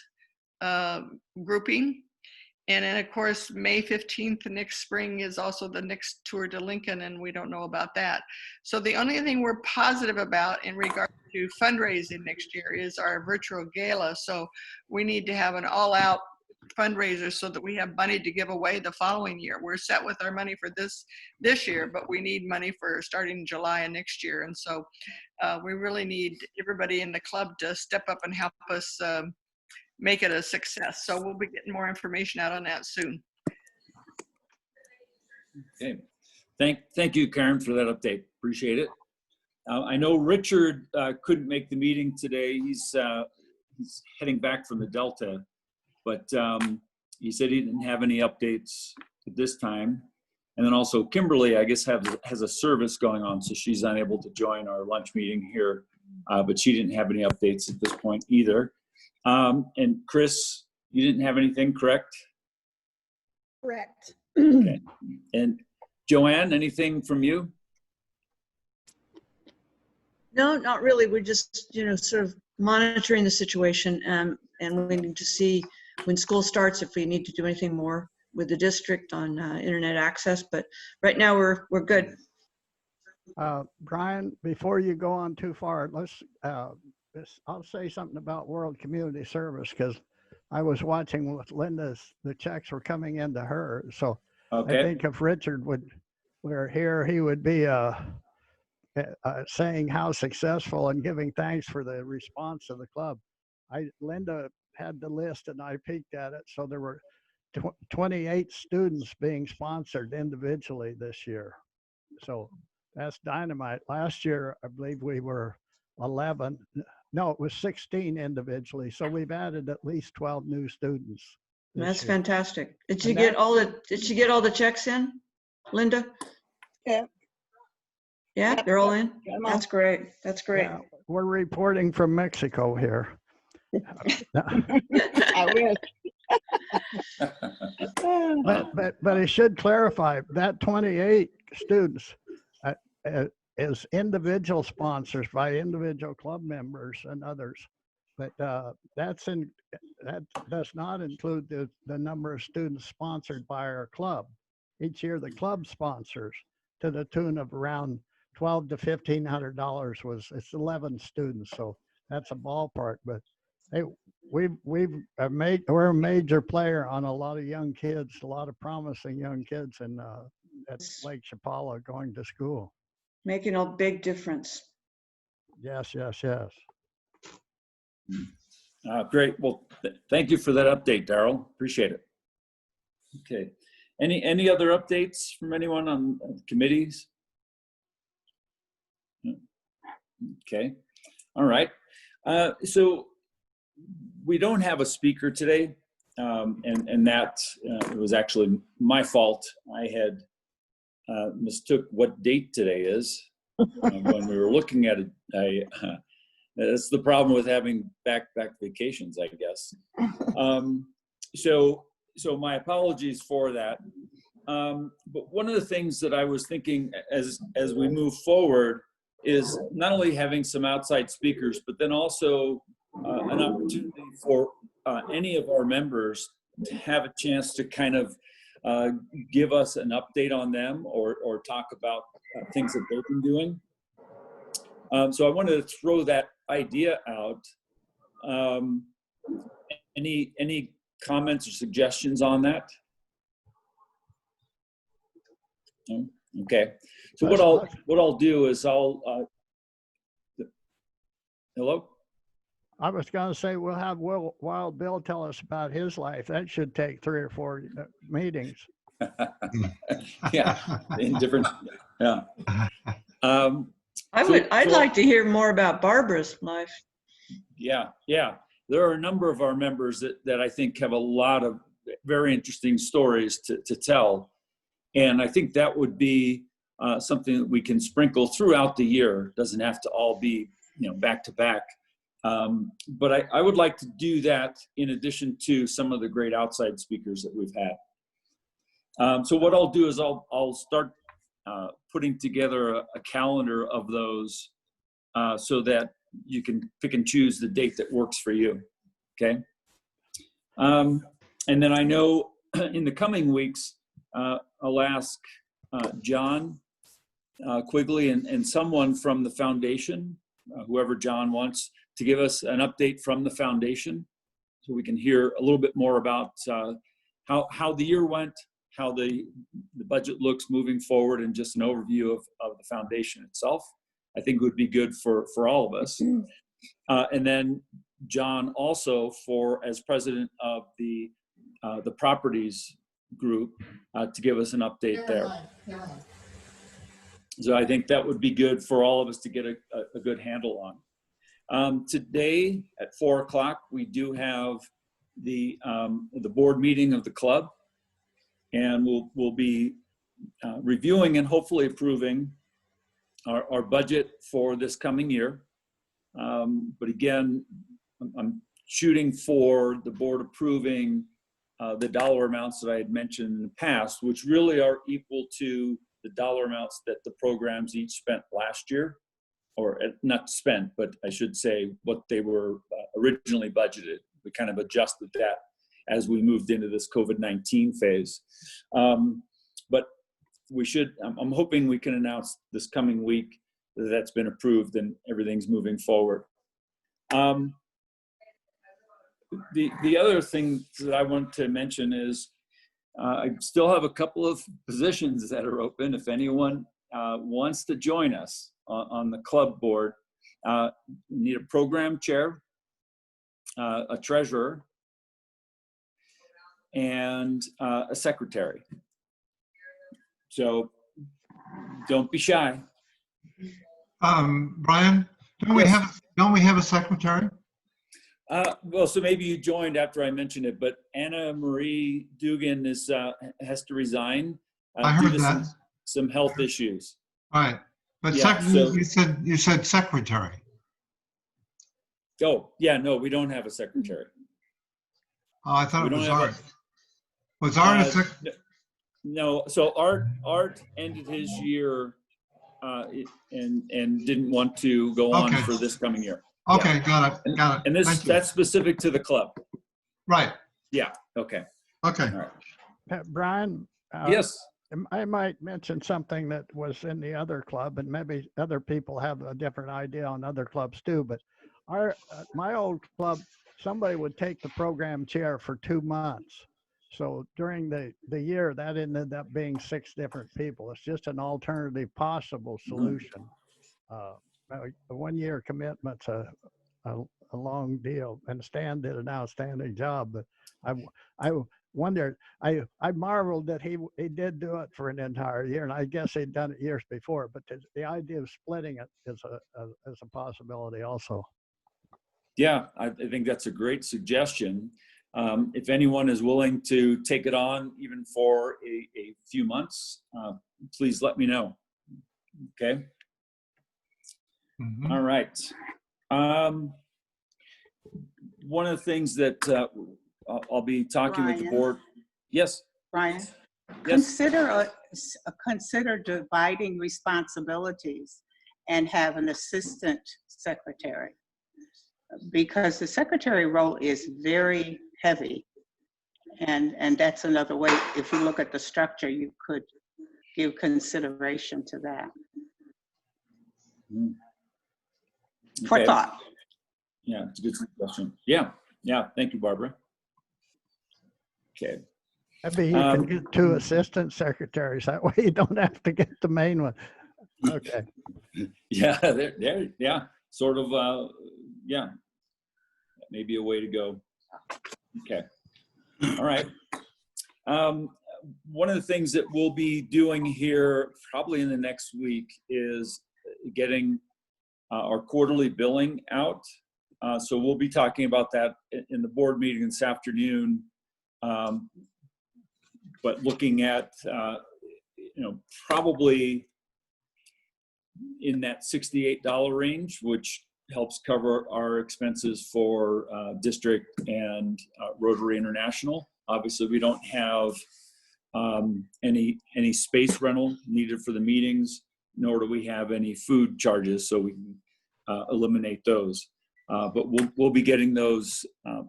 grouping. And then, of course, May 15th next spring is also the next tour to Lincoln, and we don't know about that. So the only thing we're positive about in regard to fundraising next year is our virtual gala. So we need to have an all-out fundraiser so that we have money to give away the following year. We're set with our money for this year, but we need money for starting July of next year. And so we really need everybody in the club to step up and help us make it a success. So we'll be getting more information out on that soon. Okay. Thank you, Karen, for that update. Appreciate it. I know Richard couldn't make the meeting today. He's heading back from the Delta, but he said he didn't have any updates at this time. And then also Kimberly, I guess, has a service going on, so she's unable to join our lunch meeting here, but she didn't have any updates at this point either. And Chris, you didn't have anything, correct? Correct. Okay. And Joanne, anything from you? No, not really. We're just, sort of monitoring the situation, and we need to see when school starts if we need to do anything more with the district on internet access. But right now we're good. Brian, before you go on too far, I'll say something about World Community Service, because I was watching with Linda's, the checks were coming into her. So okay. I think if Richard were here, he would be saying how successful and giving thanks for the response of the club. Linda had the list and I peeked at it. So there were 28 students being sponsored individually this year. So that's dynamite. Last year, I believe we were 11. No, it was 16 individually. So we've added at least 12 new students. That's fantastic. Did you get all the checks in, Linda? Yeah. Yeah, they're all in. That's great. That's great. Yeah, we're reporting from Mexico here. I wish. But I should clarify that 28 students is individual sponsors by individual club members and others, but that does not include the number of students sponsored by our club. Each year, the club sponsors to the tune of around $1,200 to $1,500 it's 11 students, so that's a ballpark. But hey, we're a major player on a lot of young kids, a lot of promising young kids at Lake Chapala going to school. Making a big difference. Yes. Great. Well, thank you for that update, Darrell. Appreciate it. Okay. Any other updates from anyone on committees? Okay. All right. So we don't have a speaker today, and that it was actually my fault. I had mistook what date today is when we were looking at it. That's the problem with having back vacations, I guess. So my apologies for that. But one of the things that I was thinking as we move forward is not only having some outside speakers, but then also an opportunity for any of our members to have a chance to kind of give us an update on them or talk about things that they've been doing. So I wanted to throw that idea out. Any comments or suggestions on that? No? Okay. So what I'll do is hello? I was going to say we'll have Wild Bill tell us about his life. That should take 3 or 4 meetings. Yeah, in different. Yeah. I'd like to hear more about Barbara's life. Yeah. There are a number of our members that I think have a lot of very interesting stories to tell, and I think that would be something that we can sprinkle throughout the year. It doesn't have to all be back to back. But I would like to do that in addition to some of the great outside speakers that we've had. So what I'll do is I'll start putting together a calendar of those so that you can pick and choose the date that works for you. Okay. And then I know in the coming weeks, I'll ask John Quigley and someone from the foundation, whoever John wants, to give us an update from the foundation so we can hear a little bit more about how the year went, how the budget looks moving forward, and just an overview of the foundation itself. I think would be good for all of us. And then John also, as president of the properties group, to give us an update there. So I think that would be good for all of us to get a good handle on. Today at 4 o'clock, we do have the board meeting of the club, and we'll be reviewing and hopefully approving our budget for this coming year. But again, I'm shooting for the board approving the dollar amounts that I had mentioned in the past, which really are equal to the dollar amounts that the programs each spent last year, or not spent, but I should say what they were originally budgeted. We kind of adjusted that as we moved into this COVID-19 phase. But we should, I'm hoping we can announce this coming week that that's been approved and everything's moving forward. The other thing that I want to mention is I still have a couple of positions that are open. If anyone wants to join us on the club board, we need a program chair, a treasurer, and a secretary. So don't be shy. Brian, don't we have a secretary? Well, so maybe you joined after I mentioned it, but Anna Marie Dugan has to resign. I heard that. Some health issues. Right, but Yeah, you said secretary. Oh, yeah, no, we don't have a secretary. Oh, I thought We it was don't have Art. Was Art a secretary? No, so Art ended his year and didn't want to go on for this coming year. Okay, Yeah. got it. And that's specific to the club. Right. Yeah. Okay. Okay. All right. Brian? Yes. I might mention something that was in the other club, and maybe other people have a different idea on other clubs too, but my old club, somebody would take the program chair for 2 months. So during the year, that ended up being 6 different people. It's just an alternative possible solution. A 1-year commitment's a long deal, and Stan did an outstanding job. But I wondered, I marveled that he did do it for an entire year, and I guess he'd done it years before. But the idea of splitting it is a possibility also. Yeah, I think that's a great suggestion. If anyone is willing to take it on, even for a few months, please let me know. Okay. Mm-hmm. All right. One of the things that I'll be talking with the Brian? board. Yes. Brian, Yes. consider dividing responsibilities and have an assistant secretary, because the secretary role is very heavy, and that's another way. If you look at the structure, you could give consideration to that. For Okay. thought. Yeah, it's a good suggestion. Yeah. Thank you, Barbara. Okay. Maybe you can get 2 assistant secretaries. That way you don't have to get the main one. Okay. Yeah, yeah, sort of, yeah, that may be a way to go. Okay, all right. One of the things that we'll be doing here probably in the next week is getting our quarterly billing out. So we'll be talking about that in the board meeting this afternoon. But looking at, probably in that $68 range, which helps cover our expenses for district and Rotary International. Obviously, we don't have any space rental needed for the meetings, nor do we have any food charges, so we can eliminate those. But we'll be getting those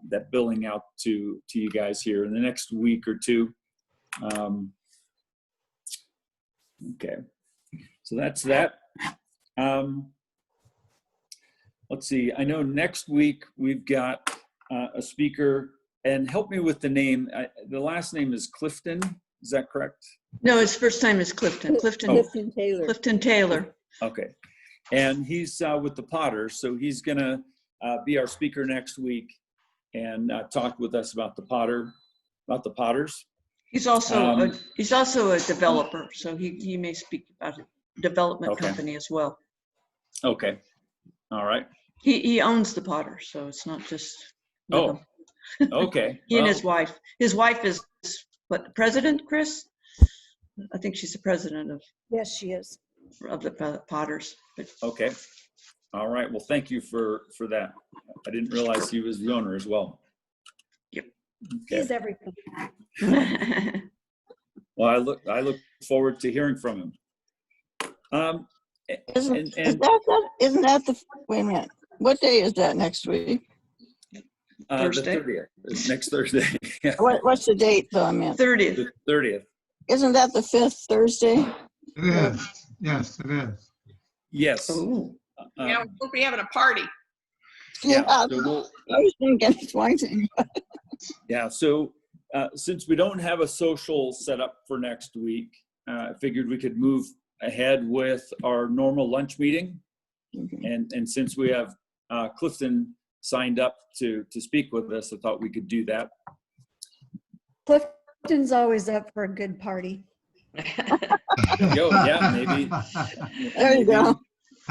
that billing out to you guys here in the next week or two. Okay, so that's that. Let's see. I know next week we've got a speaker, and help me with the name. The last name is Clifton. Is that correct? No, his first name is Clifton. Clifton Taylor. Clifton Taylor. Okay, and he's with the Potters, so he's gonna be our speaker next week and talk with us about the Potters. He's also a developer, so he may speak about a development company as well. Okay, all right. He owns the Potters, so it's not just. Oh, okay. He and his wife. His wife is what, the president, Chris? I think she's the president of. Yes, she is. Of the Potters. Okay. All right. Well, thank you for that. I didn't realize he was the owner as well. Yep. Okay. He's everything. Well, I look forward to hearing from him. Isn't that the, wait a minute, what day is that next week? Thursday. The 30th. It's next Thursday. Yeah. What's the date though, I mean? 30th. The 30th. Isn't that the 5th Thursday? It is. Yes, it is. Yes. Yeah, we'll be having a party. Yeah, so I was thinking it's one thing. Yeah, so since we don't have a social set up for next week, I figured we could move ahead with our normal lunch meeting. And since we have Clifton signed up to speak with us, I thought we could do that. Clifton's always up for a good party. Yeah, maybe. There you go.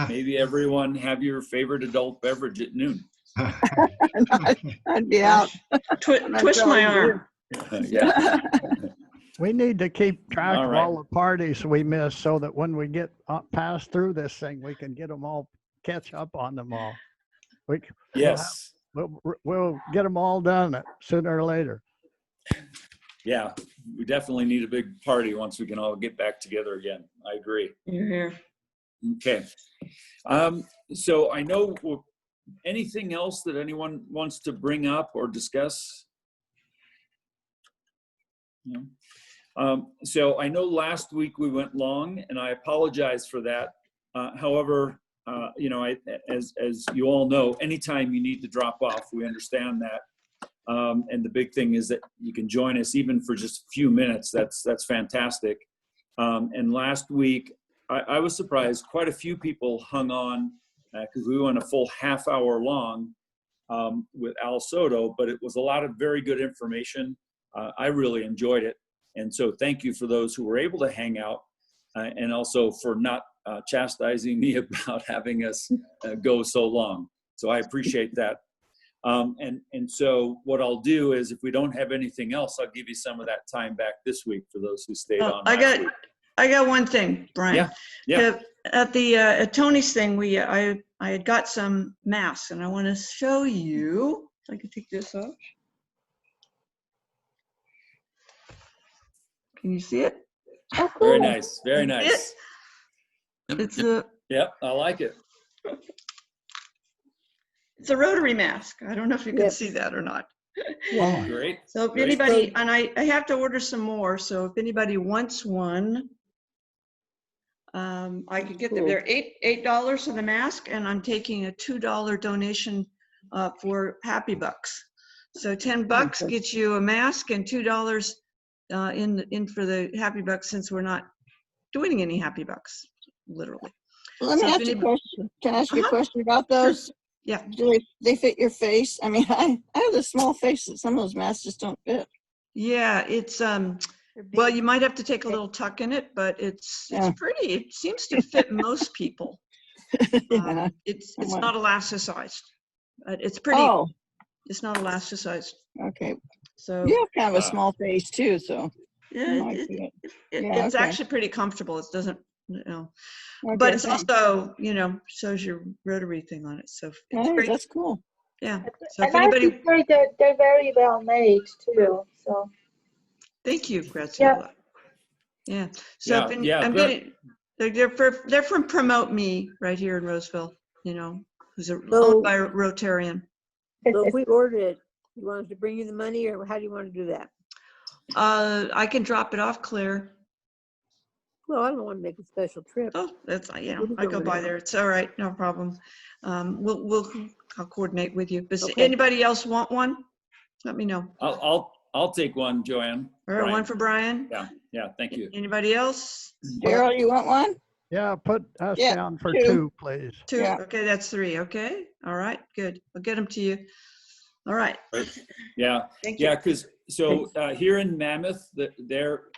Maybe everyone have your favorite adult beverage at noon. I'd be out. Twist my arm. Yeah. We need to keep track All of right. all the parties we miss so that when we get pass through this thing, we can get them all, catch up on them all. Yes. We'll get them all done sooner or later. Yeah, we definitely need a big party once we can all get back together again. I agree. You're here. Okay. So I know anything else that anyone wants to bring up or discuss? No. So I know last week we went long, and I apologize for that. However, as you all know, anytime you need to drop off, we understand that. And the big thing is that you can join us even for just a few minutes. That's fantastic. And last week, I was surprised. Quite a few people hung on because we went a full half hour long with Al Soto, but it was a lot of very good information. I really enjoyed it. And so thank you for those who were able to hang out and also for not chastising me about having us go so long. So I appreciate that. And so what I'll do is if we don't have anything else, I'll give you some of that time back this week for those who stayed on. I got one thing, Brian. Yeah. At Tony's thing, I had got some masks, and I want to show you. If I can take this off. Can you see it? Very nice. Very nice. It's a. Yep, I like it. It's a rotary mask. I don't know if you can see that or not. Yeah. Great. So if anybody, and I have to order some more. So if anybody wants one, I could get them. They're $8 for the mask, and I'm taking a $2 donation for Happy Bucks. So $10 gets you a mask and $2 in for the Happy Bucks, since we're not doing any Happy Bucks, literally. Let me ask you a question. Can I ask you a question about those? Sure. Yeah. Do they fit your face? I mean, I have a small face that some of those masks just don't fit. Yeah, it's well, you might have to take a little tuck in it, but it's pretty. It seems to fit most people. It's not elasticized. It's pretty. Oh. It's not elasticized. Okay. So you have kind of a small face too, so. Yeah, it's okay. actually pretty comfortable. It doesn't, Okay, but it's thanks. also, shows your rotary thing on it. So it's Nice, great. that's cool. Yeah. So if And I have anybody, to say that they're very well made too. So thank you, Graciela. Yeah. So if any, I'm getting, they're from Promote Me right here in Roseville. who's owned So- by a Rotarian. So if we ordered it, you want us to bring you the money, or how do you want to do that? I can drop it off, Claire. Well, I don't want to make a special trip. Oh, that's, We can I go over by there. there. It's all right, no problem. I'll coordinate with you. Does Okay. anybody else want one? Let me know. I'll take one, Joanne. All right, one for Brian. Yeah, thank you. Anybody else? Daryl, you want one? Yeah, put us Yeah, down for 2. 2, please. 2, Yeah. okay, that's 3, okay. All right, good. I'll get them to you. All right. Yeah, Thank you. yeah, because here in Mammoth,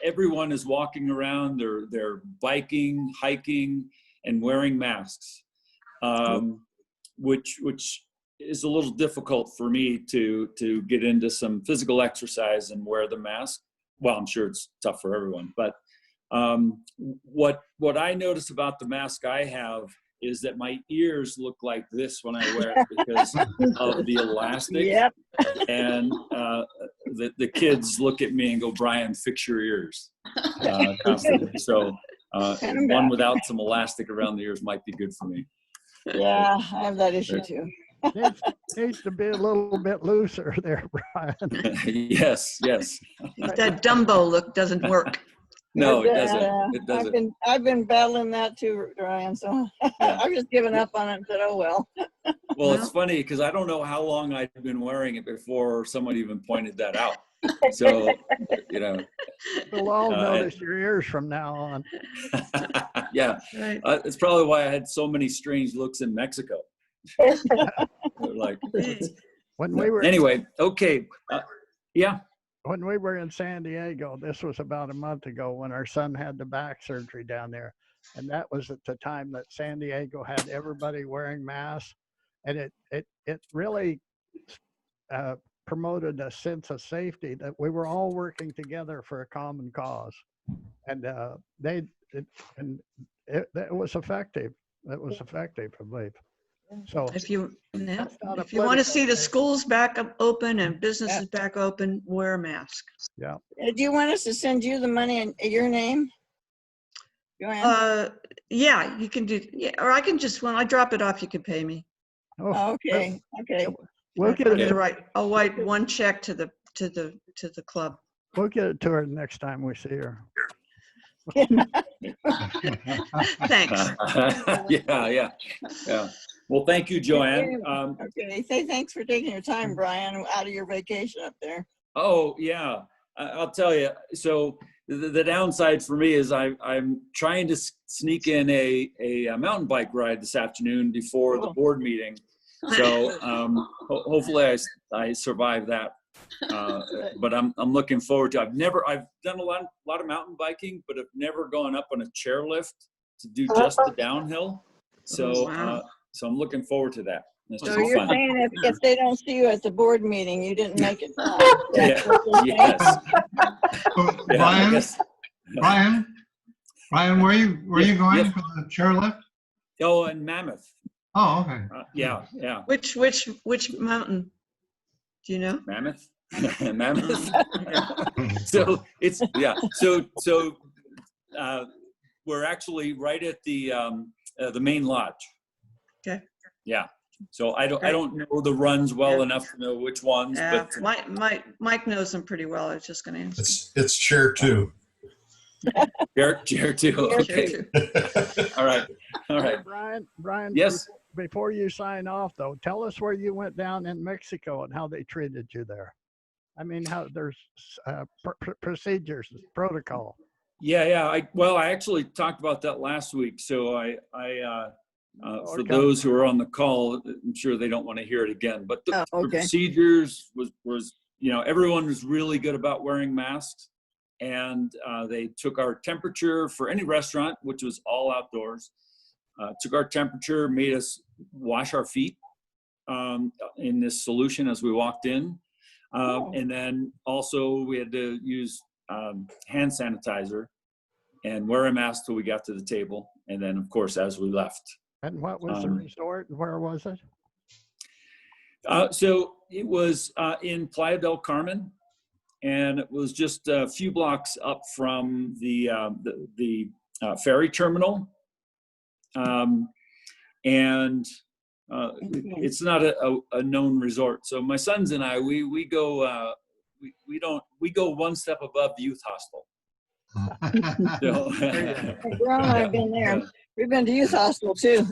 everyone is walking around. They're biking, hiking, and wearing masks, which is a little difficult for me to get into some physical exercise and wear the mask. Well, I'm sure it's tough for everyone, but what I notice about the mask I have is that my ears look like this when I wear it because of the elastic. Yep. And the kids look at me and go, Brian, fix your ears. Constantly. So one without some elastic around the ears might be good for me. Yeah, I have that issue too. Needs to be a little bit looser there, Brian. Yes. That Dumbo look doesn't work. No, it Yeah, doesn't. It doesn't. I've been battling that too, Ryan. So I've just given up on it and said, oh well. Well, it's funny because I don't know how long I've been wearing it before someone even pointed that out. So, We'll all notice your ears from now on. Yeah, Right. it's probably why I had so many strange looks in Mexico. Like, When we were anyway, okay, yeah. When we were in San Diego, this was about a month ago when our son had the back surgery down there. And that was at the time that San Diego had everybody wearing masks. And it really promoted a sense of safety that we were all working together for a common cause. And it was effective. It was effective, I believe. So If you that's not a want to political see the thing. schools back up open and businesses back open, wear a mask. Yeah. Do you want us to send you the money in your name? Joanne? Yeah, you can do. Yeah, or I can just when I drop it off, you can pay me. Oh, okay. Okay. We'll get it. I'll write one check to the club. We'll get it to her next time we see her. Thanks. Yeah. Well, thank you, Joanne. Okay. Say thanks for taking your time, Brian, out of your vacation up there. Oh, yeah. I'll tell you. So the downside for me is I'm trying to sneak in a mountain bike ride this afternoon before the board meeting. So hopefully I survive that. But I'm looking forward to. I've done a lot of mountain biking, but I've never gone up on a chairlift to do just the downhill. So so I'm looking forward to that. It's So just you're fun. saying if they don't see you at the board meeting, you didn't make it. Yes. Brian, where are you going Yes. for the chairlift? Oh, in Mammoth. Oh, okay. Yeah. Which mountain? Do you know? Mammoth. Mammoth. So it's So we're actually right at the main lodge. Okay. Yeah. So I don't know the runs well enough to know which ones, Yeah, but Mike knows them pretty well. I was just going to ask. It's chair 2. chair 2. Okay. All right. Brian. Yes. Before you sign off, though, tell us where you went down in Mexico and how they treated you there. I mean, how there's procedures, protocol. Yeah. I actually talked about that last week. So for those who are on the call, I'm sure they don't want to hear it again. But the procedures was everyone was really good about wearing masks, and they took our temperature for any restaurant, which was all outdoors. Took our temperature, made us wash our feet in this solution as we walked in. And then also we had to use hand sanitizer and wear a mask till we got to the table. And then, of course, as we left. And what was the resort? Where was it? So it was in Playa del Carmen, and it was just a few blocks up from the ferry terminal. And it's not a known resort. So my sons and I, we go, we go one step above the youth hostel. So, Hey, Brown and I have been there. We've been to youth hostel too.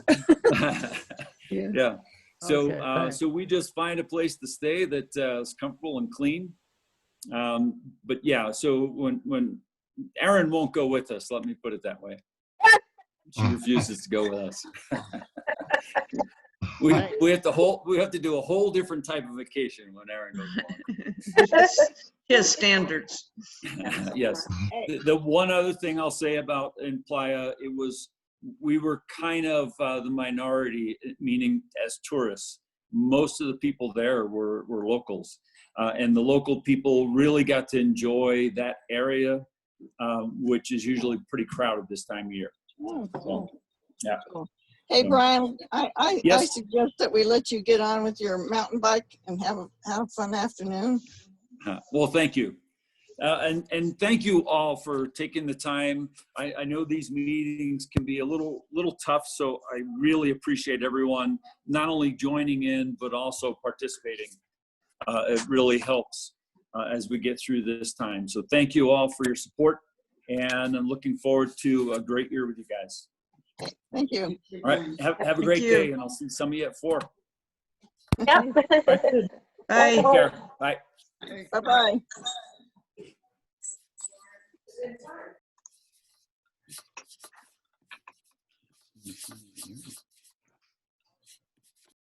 yeah. So, Okay, thanks. so we just find a place to stay that is comfortable and clean. But yeah, so when Erin won't go with us, let me put it that way. She refuses to go with us. we have to do a whole different type of vacation when Erin goes along. His standards. Yes. The one other thing I'll say about in Playa, we were kind of the minority, meaning as tourists. Most of the people there were locals, and the local people really got to enjoy that area, which is usually pretty crowded this time of year. Oh, So, yeah. cool. Hey, Brian, I Yes? suggest that we let you get on with your mountain bike and have a fun afternoon. Well, thank you. And thank you all for taking the time. I know these meetings can be a little tough, so I really appreciate everyone not only joining in, but also participating. It really helps as we get through this time. So thank you all for your support, and I'm looking forward to a great year with you guys. Thank you. All right, have a great day, and I'll see some of you at 4. Yep. Bye. Take care. Bye. Bye-bye.